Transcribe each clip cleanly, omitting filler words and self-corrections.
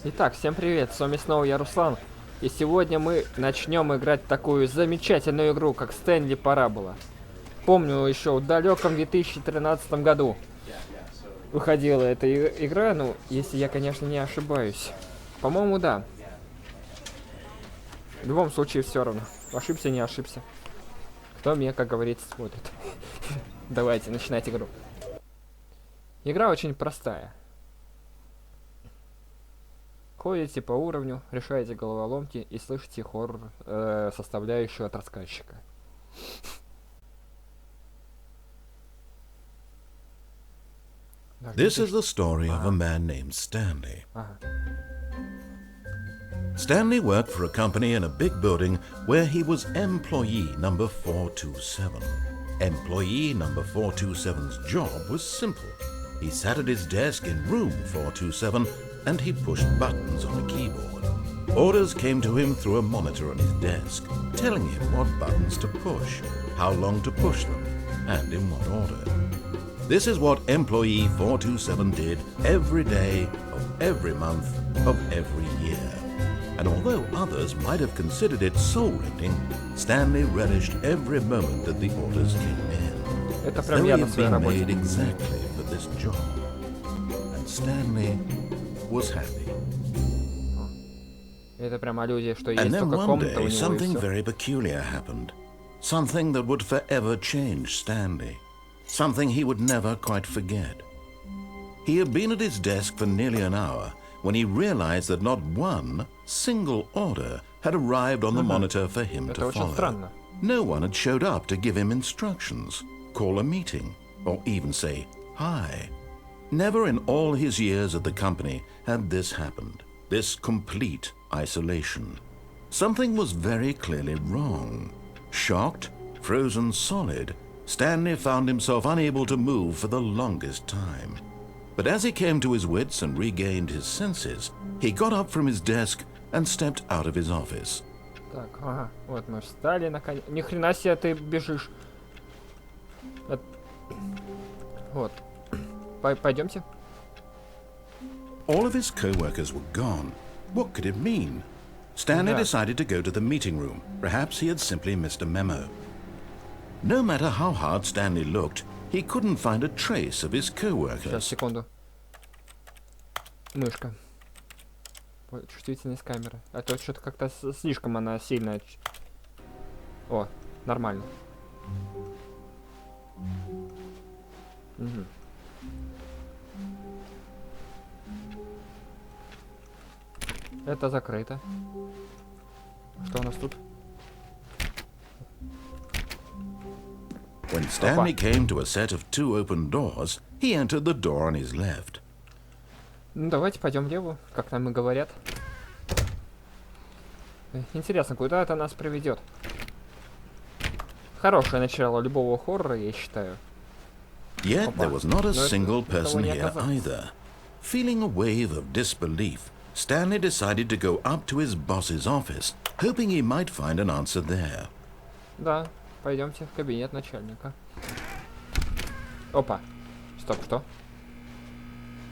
Итак, всем привет, с вами снова я, Руслан. И сегодня мы начнем играть такую замечательную игру, как Stanley Parable. Помню, еще в далеком 2013 году выходила эта игра, ну, если я, конечно, не ошибаюсь. По-моему, да. В любом случае, все равно. Ошибся, не ошибся. Кто меня, как говорится, смотрит. Давайте, начинать игру. Игра очень простая. Ходите по уровню, решаете головоломки и слышите хоррор, составляющую от рассказчика. This is the story of a man named Stanley. Stanley worked for a company in a big building where he was employee number 427. Employee number 427's job was simple. He sat at his desk in room 427 and he pushed buttons on a keyboard. Orders came to him through a monitor on his desk, telling him what buttons to push, how long to push them, and in what order. This is what employee 427 did every day of every month of every year. And although others might have considered it soul-rending, Stanley relished every moment that the orders came in. Это As прям though я he на had своей been работе. made exactly for this job. And Stanley was happy. Это прям аллюзия, что And есть then только one комната у day него и something всё. very peculiar happened. Something that would forever change Stanley. Something he would never quite forget. He had been at his desk for nearly an hour when he realized that not one single order had arrived on the monitor for him Это to очень follow. странно. No one had showed up to give him instructions, call a meeting, or even say hi. Never in all his years at the company had this happened, this complete isolation. Something was very clearly wrong. Shocked, frozen solid, Stanley found himself unable to move for the longest time. But as he came to his wits and regained his senses, he got up from his desk and stepped out of his office. Так, ага, вот мы встали наконец. Ни хрена себе ты бежишь. Вот. Пойдемте. All of his co-workers were gone. What could it mean? Stanley Да. decided to go to the meeting room. Perhaps he had simply missed a memo. No matter how hard Stanley looked, he couldn't find a trace of his Сейчас, co-workers. секунду. Мышка. Ой, чувствительность камеры. А то что-то как-то слишком она сильная. О, нормально. Угу. Это закрыто. Что у нас тут? When Stanley came to a set of two open doors, he entered the door on his left. Ну давайте пойдем влево, как нам и говорят. Интересно, куда это нас приведет? Хорошее начало любого хоррора, я считаю. Yet there was not a Но single этого person не here оказалось. either. Feeling a wave of disbelief, Stanley decided to go up to his boss's office, hoping he might find an answer there. Да, пойдемте в кабинет начальника. Опа. Стоп, что?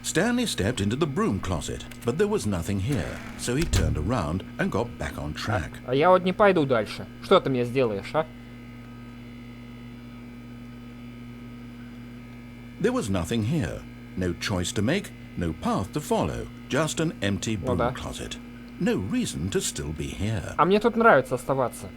Stanley stepped into the broom closet, but there was nothing here, so he turned around and got back on track. А я вот не пойду дальше. Что ты мне сделаешь, а? There was nothing here. No choice to make, no path to follow, just an empty broom да. closet. No reason to still be here. А мне тут нравится оставаться.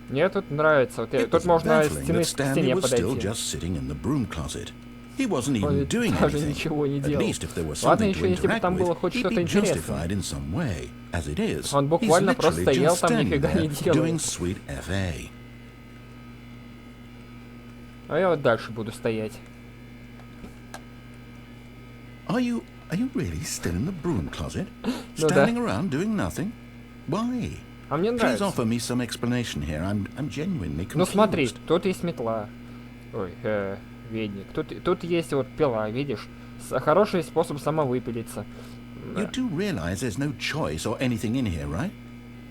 Мне тут нравится. Вот It тут was можно baffling стены that к Stanley стене was still подойти. just sitting in the broom closet. He wasn't even Он doing даже anything. ничего не At делал. least if there was Ладно, something еще to если бы interact там было with, хоть he'd что-то be интересное. justified in some way. As it is, Он he's буквально просто literally стоял just там, standing нифига не there делая. doing sweet FA. А я вот дальше буду стоять. Are you really still in the broom closet? Ну да. Standing around doing nothing? Why? А мне Please нравится. offer me some explanation here. I'm genuinely confused. Ну смотри, тут есть метла. Ой, веник. Тут есть вот пила, видишь? Хороший способ самовыпилиться. You do realize there's no choice or anything in here, right?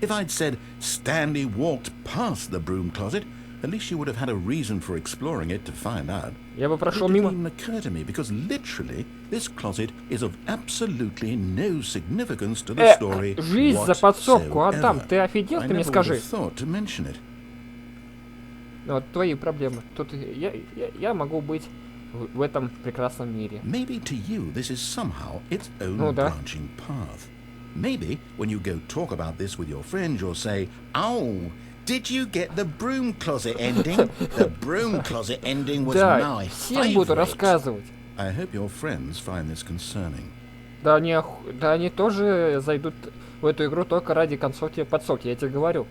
If I'd said Stanley walked past the broom closet, At least you would have had a reason for exploring it to find out. Я бы It прошел didn't мимо. even occur to me because literally this closet is of absolutely no significance to the story Жизнь за подсобку, Адам, whatsoever. ты офигел, I ты мне never would скажи. have thought to mention it. Вот твои проблемы. Тут я могу быть в этом прекрасном мире. Maybe to you this is somehow its own Ну да. branching path. Maybe when you go talk about this with your friends, you'll say, "Oh, did you get the broom closet ending? The broom closet ending was Да, my всем буду favorite." рассказывать. I hope your friends find this concerning. Да они тоже зайдут в эту игру только ради концовки подсобки, я тебе говорю.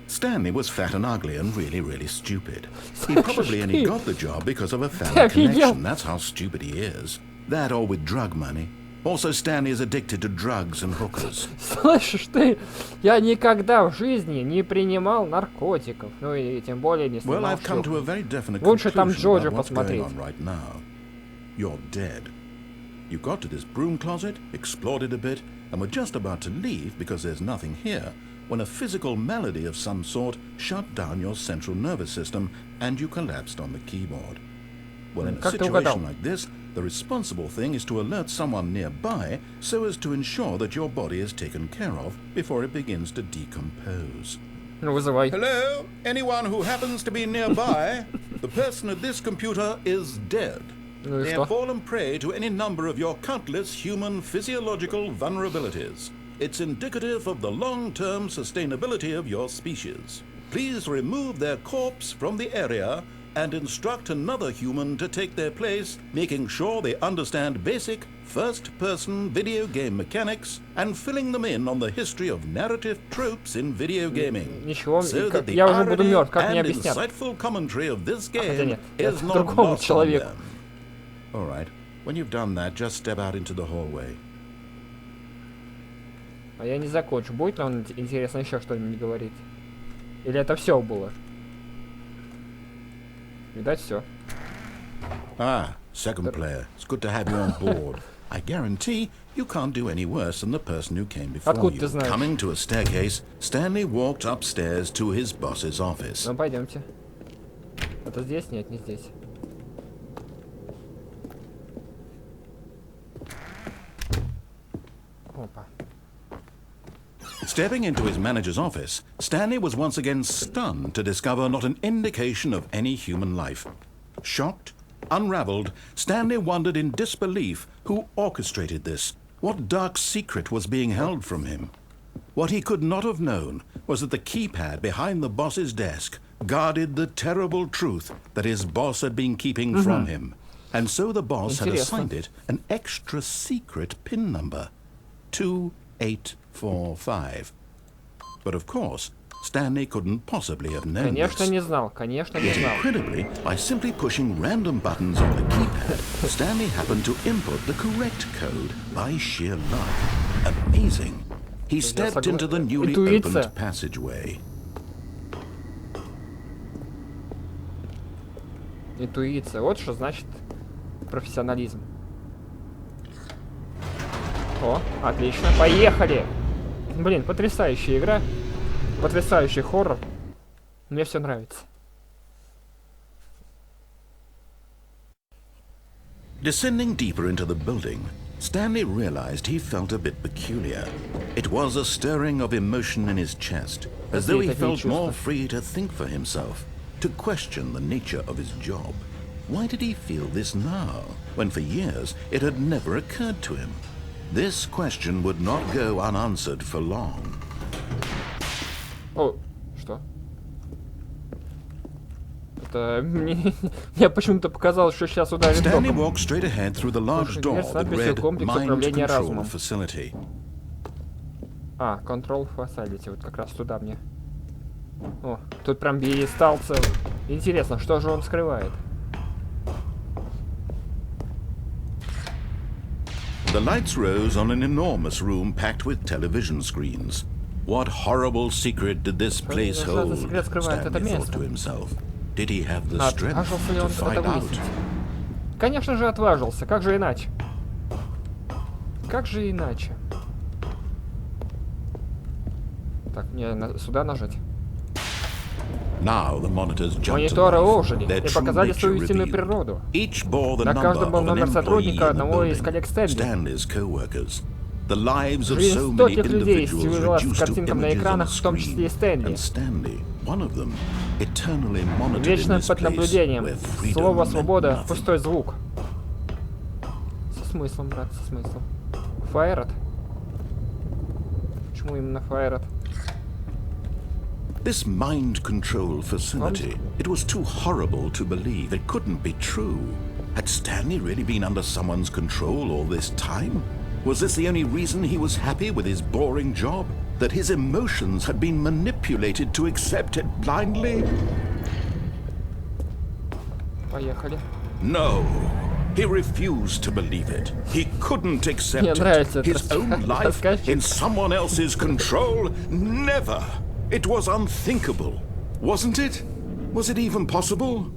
Stanley was fat and ugly and really, really stupid. He probably only got the job because of a family офигел? connection. That's how stupid he is. That or with drug money. Also, Stanley is addicted to drugs and hookers. Слышишь ты, я никогда в жизни не принимал наркотиков. Ну и тем более не Well, снимал I've come to шлюх. a very definite Лучше там conclusion Джорджа about what's going посмотреть. on right now. You're dead. You got to this broom closet, explored it a bit, and were just about to leave because there's nothing here, when a physical malady of some sort shut down your central nervous system and you collapsed on the keyboard. Well, in a Как ты угадал? situation like this, the responsible thing is to alert someone nearby so as to ensure that your body is taken care of before it begins to decompose. Ну вызывай. Hello? Anyone who happens to be nearby? The person at this computer is dead. Ну и They что? have fallen prey to any number of your countless human physiological vulnerabilities. It's indicative of the long-term sustainability of your species. Please remove their corpse from the area and instruct another human to take their place, making sure they understand basic first-person video game mechanics and filling them in on the history of narrative tropes in video gaming. Ничего, So that the я уже буду irony мертв, как мне and объяснят? insightful commentary of this Хотя game нет, is это not другому lost on человеку. them. All right. When you've done that, just step out into the hallway. А я не закончу. Будет ли он, интересно, еще что-нибудь говорить? Или это все было? Видать, все. Ah, second player. It's good to have you on board. I guarantee you can't do any worse than the person who came before Откуда you. ты знаешь? Coming to a staircase, Stanley walked upstairs to his boss's office. Ну, пойдемте. Это здесь? Нет, не здесь. Опа. Stepping into his manager's office, Stanley was once again stunned to discover not an indication of any human life. Shocked, unraveled, Stanley wondered in disbelief who orchestrated this, what dark secret was being held from him. What he could not have known was that the keypad behind the boss's desk guarded the terrible truth that his boss had been keeping from him. And so the boss had Интересно. assigned it an extra secret PIN number, 2845. But of course, Stanley couldn't possibly have known Конечно, this. не знал. Конечно, не Yet знал. incredibly, by simply pushing random buttons on the keypad, Stanley happened to input the correct code by sheer luck. Amazing. He stepped into the newly Интуиция. opened passageway. Интуиция. Вот что значит профессионализм. О, отлично. Поехали! Блин, потрясающая игра. Потрясающий хоррор. Мне все нравится. Descending deeper into the building, Stanley realized he felt a bit peculiar. It was a stirring of emotion in his chest, as though he felt more free to think for himself, to question the nature of his job. Why did he feel this now, when for years it had never occurred to him? This question would not go unanswered for long. О, что? Это мне почему-то показалось, что сейчас ударит Stanley током. walked straight ahead through the large Слушай, door дверь с that надписью read «Комплекс Mind управления Control разумом». Facility. А, Control Facility, вот как раз туда мне. О, тут прям стал целый. Интересно, что же он скрывает? The lights rose on an enormous room packed with television screens. What horrible secret did this place Что за hold? секрет скрывает это Stanley thought место? to himself. Did he have the strength Отважился ли to он find это out? выяснить? Конечно же отважился, как же иначе? Как же иначе? Так, мне сюда нажать. Now the monitors jumped to Мониторы life. ожили Their и true показали nature свою истинную revealed. природу. Each bore the На number каждом был of an номер employee сотрудника in the одного из building, коллег Стенли. Stanley's co-workers. The lives of Жизнь so many стольких людей individuals свелась к reduced to картинкам на images on a экранах, в том числе и screen, Стенли. and Stanley, one of them, eternally monitored in Вечно this под place наблюдением. where freedom Слово meant «свобода» — nothing. пустой звук. Со смыслом, брат, со смыслом. Фаерот? Почему именно Фаерот? This mind control facility, it was too horrible to believe. It couldn't be true. Had Stanley really been under someone's control all this time? Was this the only reason he was happy with his boring job? That his emotions had been manipulated to accept it blindly? Поехали. No. He refused to believe it. He couldn't accept Мне нравится it. этот His own life рассказчик. in someone else's control? Never. It was unthinkable. Wasn't it? Was it even possible?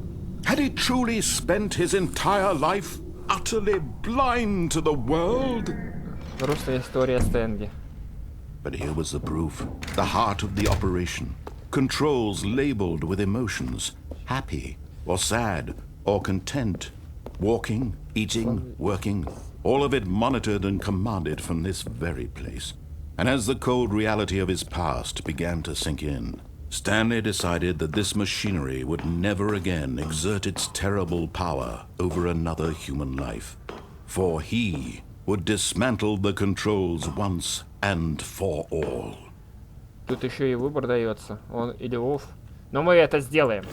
Had he truly spent his entire life utterly blind to the world? Грустная история Стэнли. But here was the proof. The heart of the operation. Controls labeled with emotions. Happy or sad or content. Walking, eating, working. All of it monitored and commanded from this very place. And as the cold reality of his past began to sink in, Stanley decided that this machinery would never again exert its terrible power over another human life. For he would dismantle the controls once and for all. Тут еще и выбор дается. Он или off. Но мы это сделаем.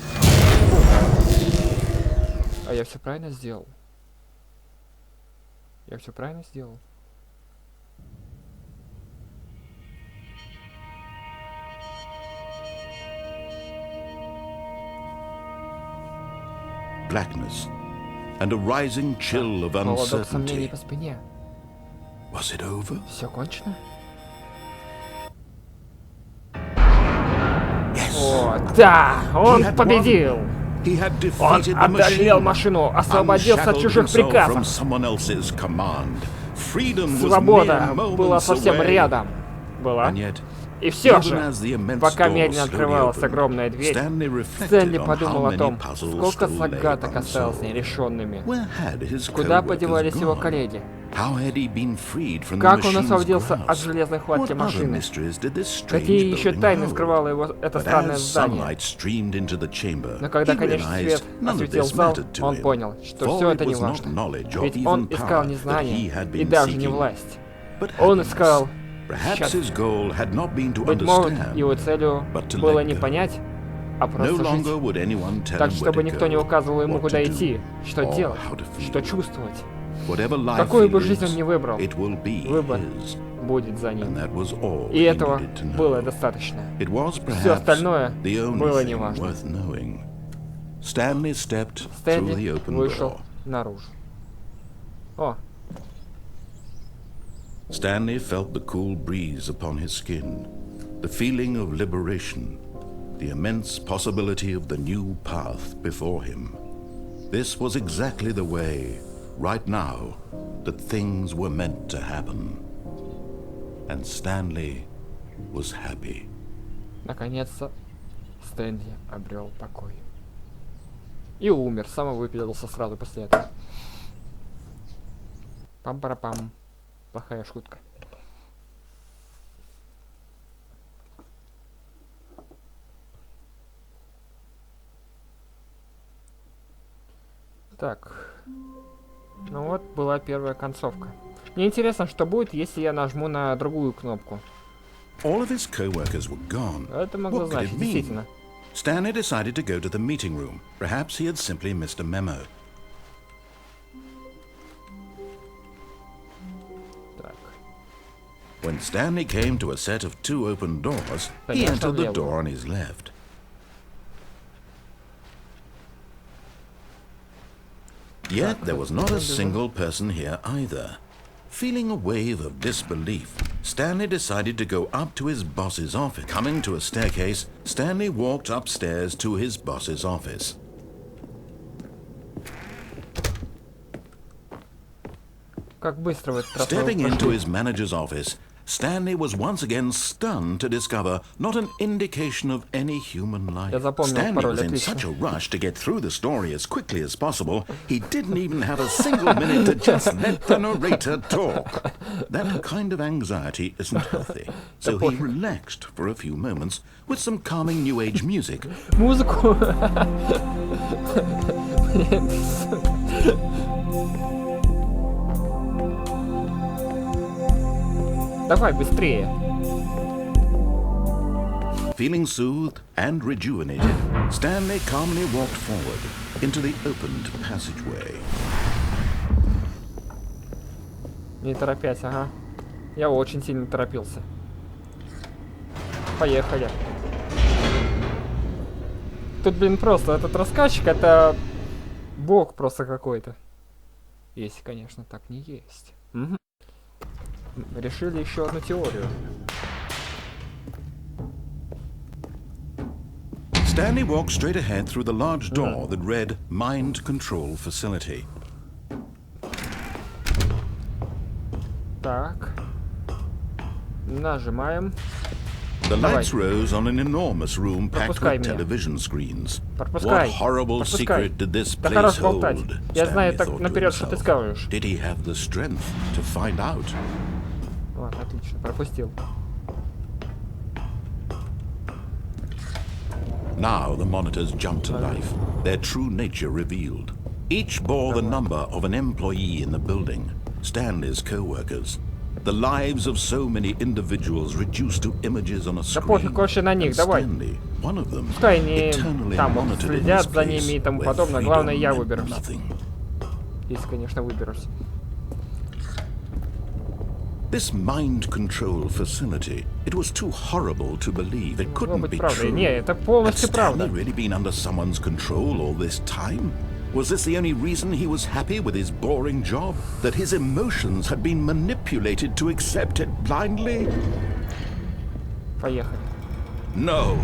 А я все правильно сделал? Я все правильно сделал? Blackness and a rising chill of Холодок сомнений uncertainty. по спине. Was it over? Все кончено? Yes. О, да! Он He had победил! He had Он defeated the одолел machine, машину, освободился от unshackled чужих himself from приказов. someone else's command. Freedom was Свобода mere была moments совсем away. рядом. Была. And yet, И все even же, as the immense пока door медленно slowly открывалась opened, огромная дверь, Stanley reflected Стэнли on подумал how о many том, puzzles сколько still lay загадок осталось unsolved. нерешенными. Where had his Куда co-workers подевались его gone? коллеги? How had he been freed from the Как он machine's освободился от grasp? железной хватки What other машины? mysteries did this strange Какие еще building тайны hold? скрывало его это But странное as здание? sunlight streamed into the chamber, Но когда he конечный realized свет none of осветил this зал, mattered to он him, понял, что for все it это не was not важно. knowledge or Ведь even он искал power не that he знания had и been даже не seeking, власть. but Он happiness. искал Perhaps счастье. his goal had not been to Быть может, understand, его целью but to было let не go. понять, а No просто longer жить. would anyone tell Так, him where чтобы to никто не go, указывал ему, what куда to идти, do, что or делать, how to feel. что чувствовать. Whatever life Какую бы he жизнь он lives, ни выбрал, it will be выбор his, будет за and ним. that was all И he этого needed to know. было достаточно. It was Все perhaps остальное the only было thing неважно. worth knowing. Stanley stepped through Стэнли the open вышел door. наружу. О, Stanley felt the cool breeze upon his skin, the feeling of liberation, the immense possibility of the new path before him. This was exactly the way, right now, that things were meant to happen. And Stanley was happy. наконец-то Стэнли обрел покой. И умер, самовыпилился сразу после этого. Пам-парапам. Плохая шутка. Так. Ну вот, была первая концовка. Мне интересно, что будет, если я нажму на другую кнопку. All of his co-workers were gone. Это могло What could значить, it mean? действительно. Stanley decided to go to the meeting room. Perhaps he had simply missed a memo. Так. When Stanley came to a set of two open doors, he Конечно, entered the влево. door on his left. Yet there was not a single person here either. Feeling a wave of disbelief, Stanley decided to go up to his boss's office. Coming to a staircase, Stanley walked upstairs to his boss's office. Как быстро вы это Stepping прошли. into his manager's office, Stanley was once again stunned to discover not an indication of any human life. Я запомнил Stanley пароль, was in отлично. such a rush to get through the story as quickly as possible, he didn't even have a single minute to just let the narrator talk. That kind of anxiety isn't healthy, so he relaxed for a few moments with some calming new age music. Музыку. Давай быстрее. Feeling soothed and rejuvenated, Stanley calmly walked forward into the opened passageway. Не торопясь, ага. Я очень сильно торопился. Поехали. Тут, блин, просто этот рассказчик, это бог просто какой-то. Если, конечно, так не есть. Угу. Решили еще одну теорию. Stanley walked straight ahead through the large door that read Mind Control Facility. Так. Нажимаем. The lights rose on an enormous room packed with television screens. What horrible secret did this place hold? Я знаю Stanley так thought to наперед, что ты himself. скажешь. Did he have the strength to find out? Ладно, отлично, пропустил. Now the monitors jumped to life, their true nature revealed. Each bore the number of an employee in the building, Stanley's co-workers. The lives of so many individuals reduced to images on a Да пофиг screen. вообще на них, давай. Stanley, one of them, Пускай они eternally там вот monitored in следят this за place ними и тому where подобное. Главное, я freedom meant выберусь. nothing. Если, конечно, выберусь. This mind control facility, it was too horrible to believe. It couldn't быть be правдой. true. Не, это Had полностью правда. Stanley really been under someone's control all this time? Was this the only reason he was happy with his boring job? That his emotions had been manipulated to accept it blindly? Поехали. No.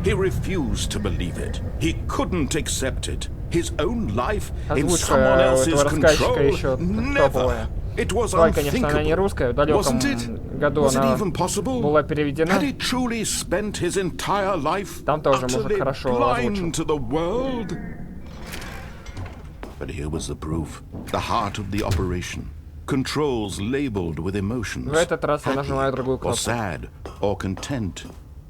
He refused to believe it. He couldn't accept it. His own life in Озвучка someone else's этого рассказчика control? еще Never. топовая. It was Давай, конечно, она не unthinkable. русская. В далеком Wasn't it? году Was it она even possible? была переведена. Had he truly spent his entire life Там тоже мужик utterly хорошо blind озвучил. to the world? But here was the proof. The heart of the operation. Controls labeled with emotions. В этот раз я нажимаю другую Or кнопку. sad, or content.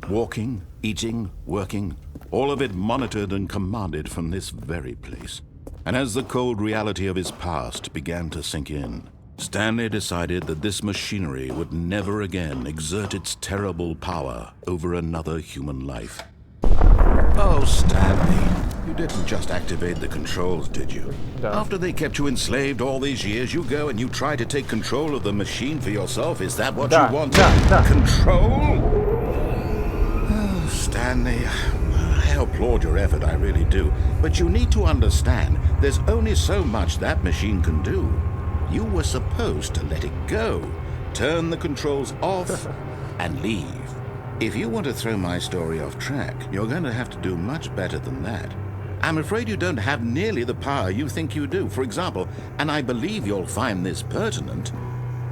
Walking, eating, working. All of it monitored and commanded from this very place. And as the cold reality of his past began to sink in, Stanley decided that this machinery would never again exert its terrible power over another human life. Oh, Stanley, you didn't just activate the controls, did you? Да. After they kept you enslaved all these years, you go and you try to take control of the machine for yourself? Is that what Да, you want? да. Control? Oh, Stanley, I applaud your effort, I really do. But you need to understand, there's only so much that machine can do. You were supposed to let it go, turn the controls off, and leave. If you want to throw my story off track, you're going to have to do much better than that. I'm afraid you don't have nearly the power you think you do. For example, and I believe you'll find this pertinent,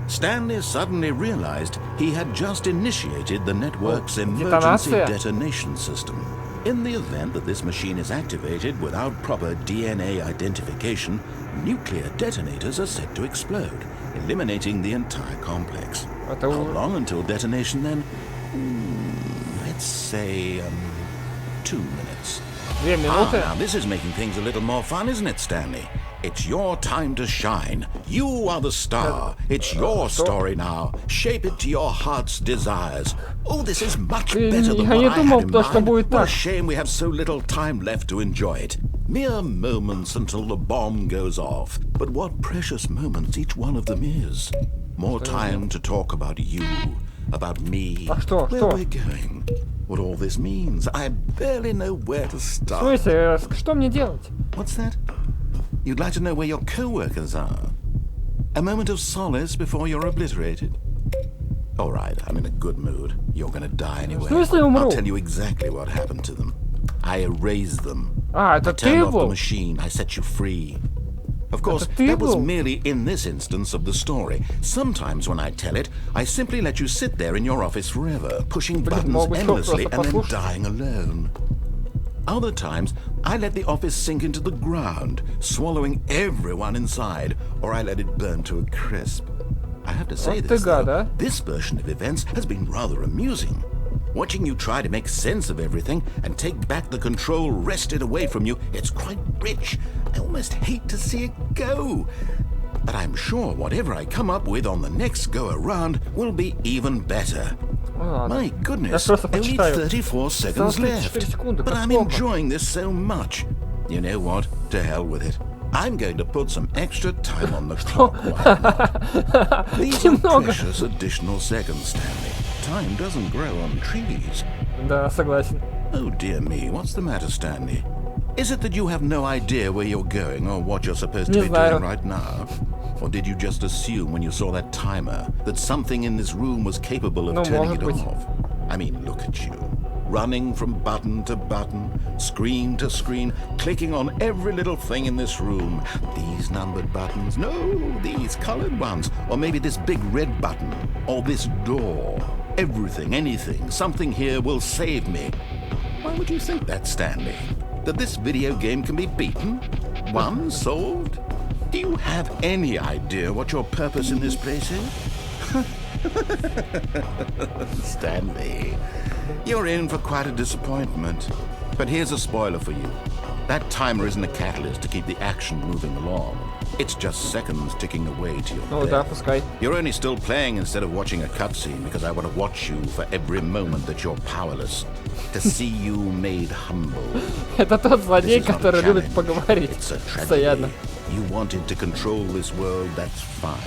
Stanley suddenly realized he had just initiated the network's emergency Детонация? detonation system. In the event that this machine is activated without proper DNA identification, nuclear detonators are set to explode, eliminating the entire complex. Это How long until detonation then? Let's say 2 minutes. 2 минуты. Now this is making things a little more fun, isn't it, Stanley? It's your time to shine. You are the star. It's your story now. Shape it to your heart's desires. Oh, this is much better than Я не what I думал, had in то, что mind. будет What a так. shame we have so little time left to enjoy it. Mere moments until the bomb goes off. But what precious moments each one of them is. More time to talk about you, about me, А что, where что? we're going, what all this means. I barely know where to В start. смысле, что мне делать? What's that? You'd like to know where your co-workers are? A moment of solace before you're obliterated? All right, I'm in a good mood. You're gonna die anyway. В смысле умру? I'll tell you exactly what happened to them. I erased them. А, I это turned ты off the был? machine. I set you free. Of course, that was merely in this instance of the story. Sometimes when I tell it, I simply let you sit there in your office forever, pushing buttons endlessly and then dying alone. Other times, I let the office sink into the ground, swallowing everyone inside, or I let it burn to a crisp. I have to say this, though, this version of events has been rather amusing. Watching you try to make sense of everything and take back the control wrested away from you, it's quite rich. I almost hate to see it go. But I'm sure whatever I come up with on the next go-around will be even better. My goodness, only 34 seconds left. But I'm enjoying this so much. You know what? To hell with it. I'm going to put some extra time on the clock. These are precious additional seconds, Stanley. Time doesn't grow on trees. Да, согласен. Oh dear me, what's the matter, Stanley? Is it that you have no idea where you're going or what you're supposed to be doing right now? Or did you just assume when you saw that timer that something in this room was capable of turning it off? I mean, look at you. Running from button to button, screen to screen, clicking on every little thing in this room. These numbered buttons, no, these colored ones. Or maybe this big red button, or this door. Everything, anything, something here will save me. Why would you think that, Stanley? That this video game can be beaten? Won? Solved? Do you have any idea what your purpose in this place is? Stanley, you're in for quite a disappointment. But here's a spoiler for you. That timer isn't a catalyst to keep the action moving along. It's just seconds ticking away to your death. You're only still playing instead of watching a cutscene because I want to watch you for every moment that you're powerless. To see you made humble. Это тот злодей, который любит поговорить постоянно. You wanted to control this world, that's fine.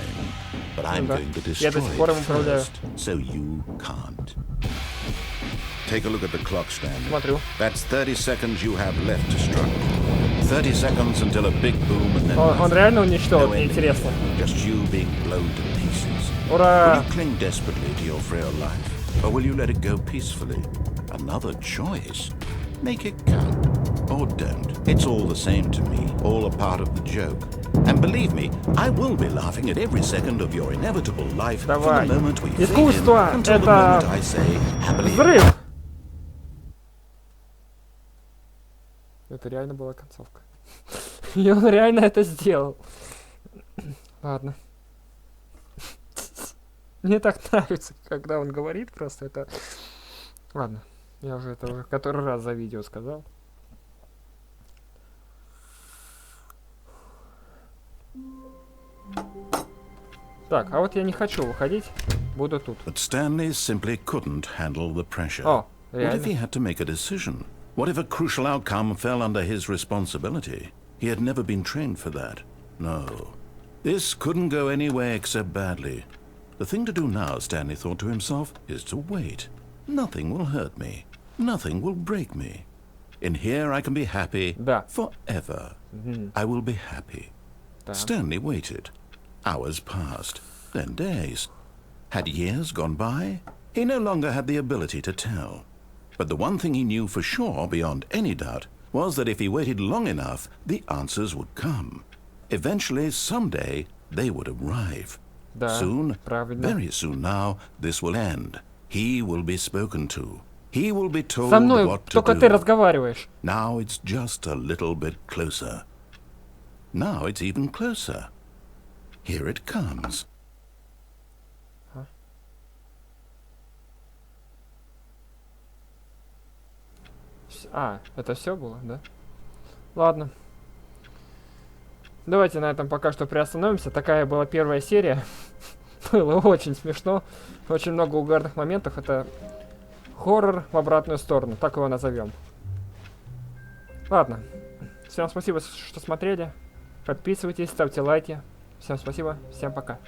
But I'm going to destroy it first, so you can't. Take a look at the clock, Stanley. That's 30 seconds you have left to struggle. 30 seconds until a big boom and then Он реально уничтожил, мне интересно. Just you being blown to pieces. Ура! Will you cling desperately to your frail life, or will you let it go peacefully? Another choice. Make it count, or don't. It's all the same to me, all a part of the joke. And believe me, I will be laughing at every second of your inevitable life from the moment we fade in until the moment I say happily. Взрыв! Это реально была концовка. И он реально это сделал. Ладно. Мне так нравится, когда он говорит, просто это... Ладно, я уже это который раз за видео сказал. Так, а вот я не хочу выходить, буду тут. But Stanley simply couldn't handle the pressure. О, What if he реально. had to make a decision? What if a crucial outcome fell under his responsibility? He had never been trained for that. No. This couldn't go anywhere except badly. The thing to do now, Stanley thought to himself, is to wait. Nothing will hurt me. Nothing will break me. In here I can be happy forever. I will be happy. Stanley waited. Hours passed, then days. Had years gone by? He no longer had the ability to tell. But the one thing he knew for sure, beyond any doubt, was that if he waited long enough, the answers would come. Eventually, someday, they would arrive. Soon, very soon now, this will end. He will be spoken to. He will be told Со мной what to только do. ты разговариваешь. Now it's just a little bit closer. Now it's even closer. Here it comes. А, это все было, да? Ладно. Давайте на этом пока что приостановимся. Такая была первая серия. Было очень смешно. Очень много угарных моментов. Это хоррор в обратную сторону. Так его назовем. Ладно. Всем спасибо, что смотрели. Подписывайтесь, ставьте лайки. Всем спасибо. Всем пока.